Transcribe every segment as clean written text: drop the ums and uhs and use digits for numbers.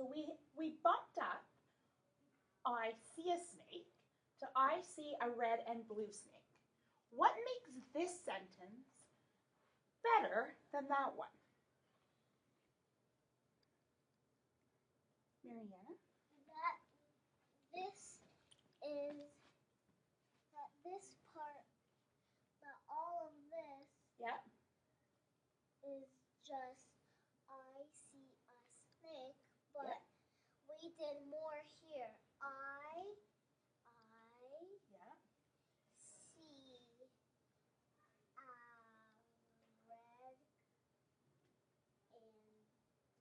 So we bumped up I see a snake to I see a red and blue snake. What makes this sentence better than that one? Mariana? That this is that this part, that all of this Yeah. is just I see a snake, but Yeah. we did more here. I Yeah. see a red and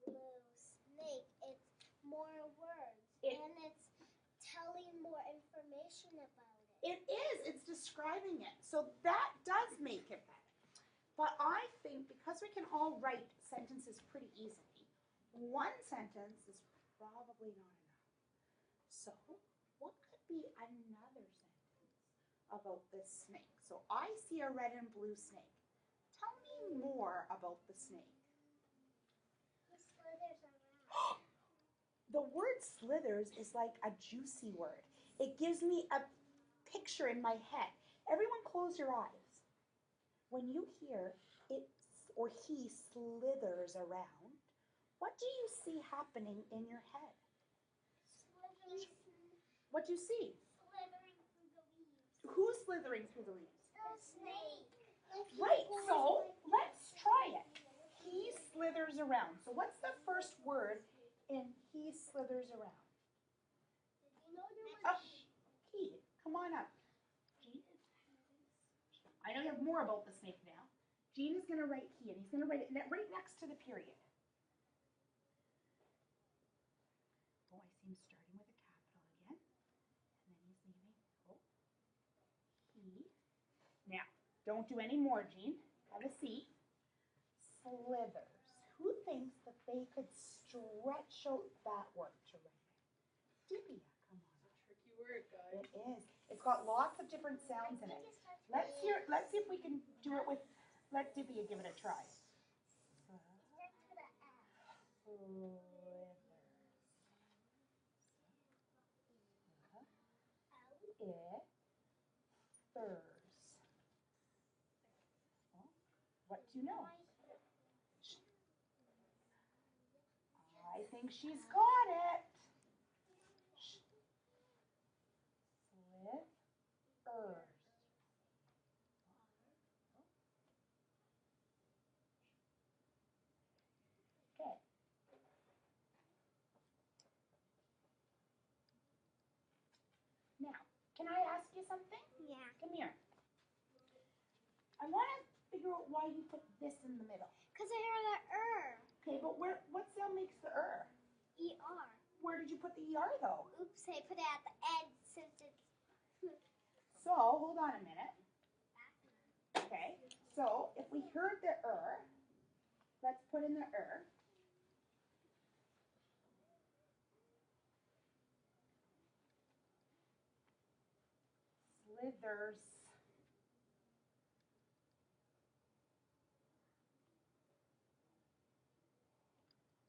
blue snake. It's more words, and it's telling more information about it. It is. It's describing it. So that does make it better. But I think because we can all write sentences pretty easily, one sentence is probably not enough. So what could be another sentence about this snake? So I see a red and blue snake. Tell me more about the snake. The slithers around. The word slithers is like a juicy word. It gives me a picture in my head. Everyone close your eyes. When you hear it or he slithers around, what do you see happening in your head? Slithering. What do you see? Slithering through the leaves. Who's slithering through the leaves? The snake. Right, so let's try it. He slithers around. So what's the first word in he slithers around? Did you know there was He, come on up. Gene? I know you have more about the snake now. Gene is going to write he, and he's going to write it right next to the period. Oh, I see him starting with a capital again. And then he's leaving. Oh, he. Now, don't do any more, Gene. Have a seat. Slithers. Who thinks that they could stretch out that word to write it? Divya, come on. Tricky word, guys. It is. It's got lots of different sounds in it. Let's see if we can do it with, let Divya give it a try. It thurs. What do you know? I think she's got it. Slithers. Okay. Now, can I ask you something? Yeah. Come here. I want to figure out why you put this in the middle. Because I heard Okay, but what sound makes the ER. Where did you put the ER though? Oops, I put it at the end since it's So, hold on a minute. Okay, so if we heard the let's put in the Slithers.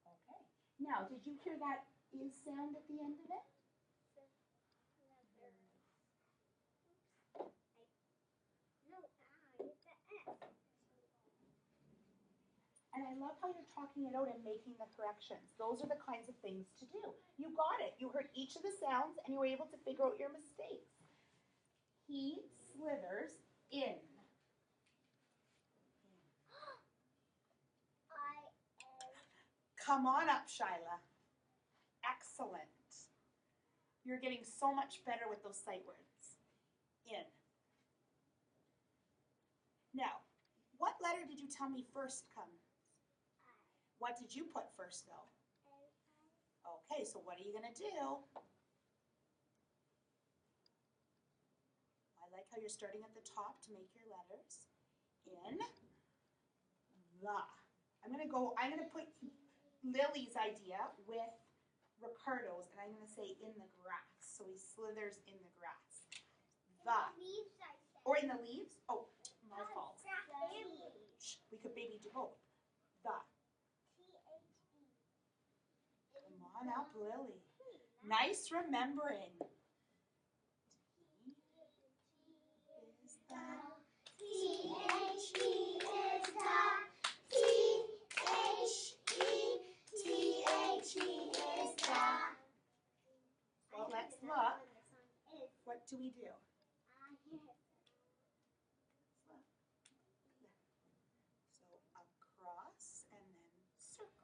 Okay. Now, did you hear that is sound at the end of it? And I love how you're talking it out and making the corrections. Those are the kinds of things to do. You got it. You heard each of the sounds and you were able to figure out your mistakes. He slithers in. Come on up, Shyla. Excellent. You're getting so much better with those sight words. In. Now, what letter did you tell me first comes? What did you put first, though? Okay, so what are you going to do? I like how you're starting at the top to make your letters. In. The. I'm going to put Lily's idea with Ricardo's, and I'm going to say in the grass. So he slithers in the grass. The. Or in the leaves? Oh, my fault. We could maybe do both. The. Come One up, Lily. Nice remembering. Is the T-H-E is the T-H-E is the. Well, let's look. What do we do? So across and then circle.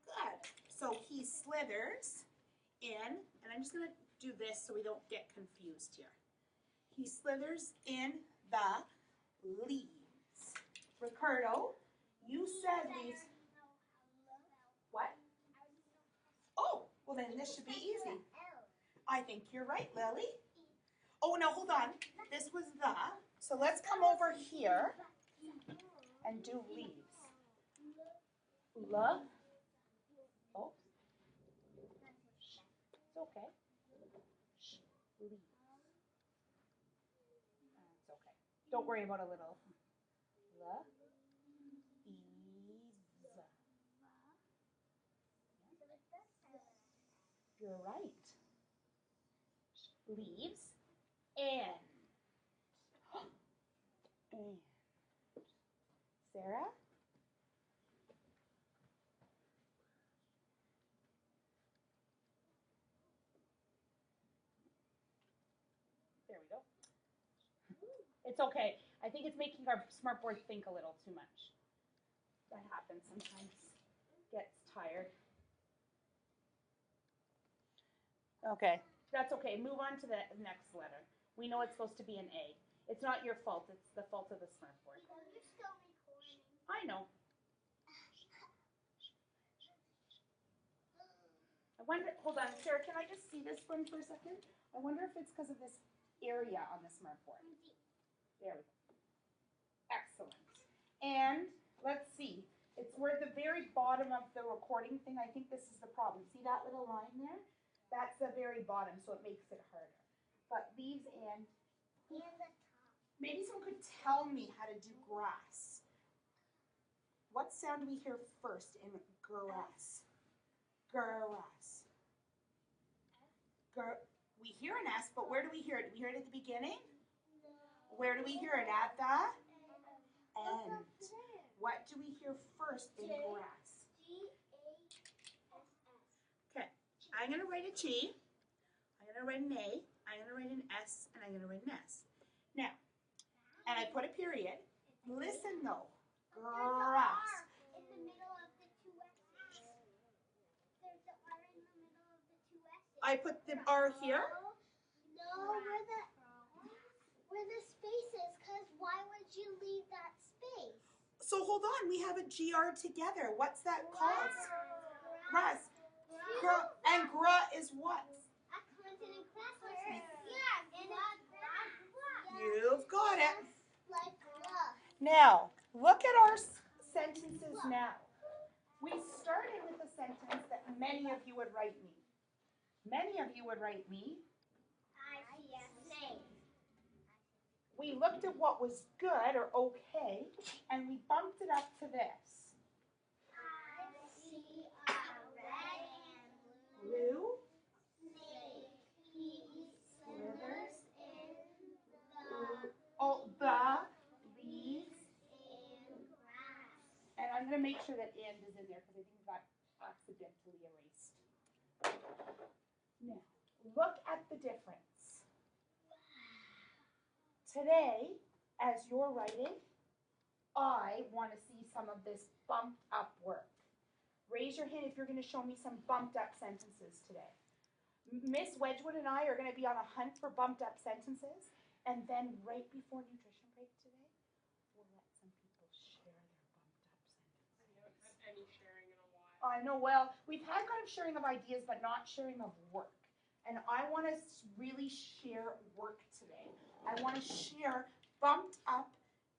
Good. So he slithers in, and I'm just going to do this so we don't get confused here. He slithers in the leaves. Ricardo, you said leaves. What? Oh, well then this should be easy. I think you're right, Lily. Oh, no, hold on. This was the. So let's come over here and do leaves. L. Oh. It's okay. Leaves. It's okay. Don't worry about a little. L. You're right. Leaves and. And. Sarah? There we go. It's okay. I think it's making our smartboard think a little too much. That happens sometimes. Gets tired. Okay, that's okay. Move on to the next letter. We know it's supposed to be an A. It's not your fault. It's the fault of the smartboard. I know. I wonder, hold on, Sarah, can I just see this one for a second? I wonder if it's because of this area on the smartboard. There we go. Excellent. And let's see. It's where the very bottom of the recording thing, I think this is the problem. See that little line there? That's the very bottom, so it makes it harder. But leaves and the top. Maybe someone could tell me how to do grass. What sound do we hear first in grass? Grass. We hear an S, but where do we hear it? Do we hear it at the beginning? Where do we hear it? At the end. What do we hear first in grass? Okay, I'm going to write a G, I'm going to write an A, I'm going to write an S, and I'm going to write an S. Now, and I put a period. Listen though, grass. In the middle of the two S's. There's the R in the middle of the two S's. I put the R here. No, where the space is, because why would you leave that space? So hold on, we have a GR together. What's that called? Grass. And gra is what? A consonant class. Yeah, and You've got it. like love. Now, look at our sentences now. We started with a sentence that many of you would write me. Many of you would write me. I see a snake. We looked at what was good or okay, and we bumped it up to this. I see a red and Blue. snake. He slithers in The leaves. and grass. And I'm going to make sure that and is in there because I think it got accidentally erased. Now, look at the difference. Today, as you're writing, I want to see some of this bumped up work. Raise your hand if you're going to show me some bumped up sentences today. Miss Wedgwood and I are going to be on a hunt for bumped up sentences, and then right before nutrition break today, we'll let some people share their bumped up sentences. I haven't had any sharing in a while. I know, well, we've had kind of sharing of ideas, but not sharing of work. And I want to really share work today. I want to share bumped up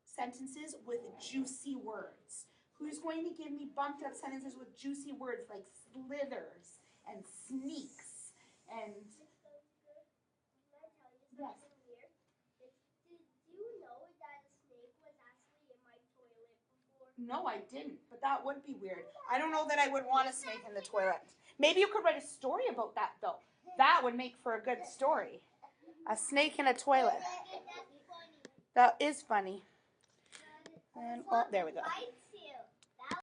sentences with juicy words. Who's going to give me bumped up sentences with juicy words like slithers and sneaks and yes. Weird? Did you know that a snake was actually in my toilet before? No, I didn't, but that would be weird. I don't know that I would want a snake in the toilet. Maybe you could write a story about that, though. That would make for a good story. A snake in a toilet. That's funny. That is funny. And, oh, there we go. Lights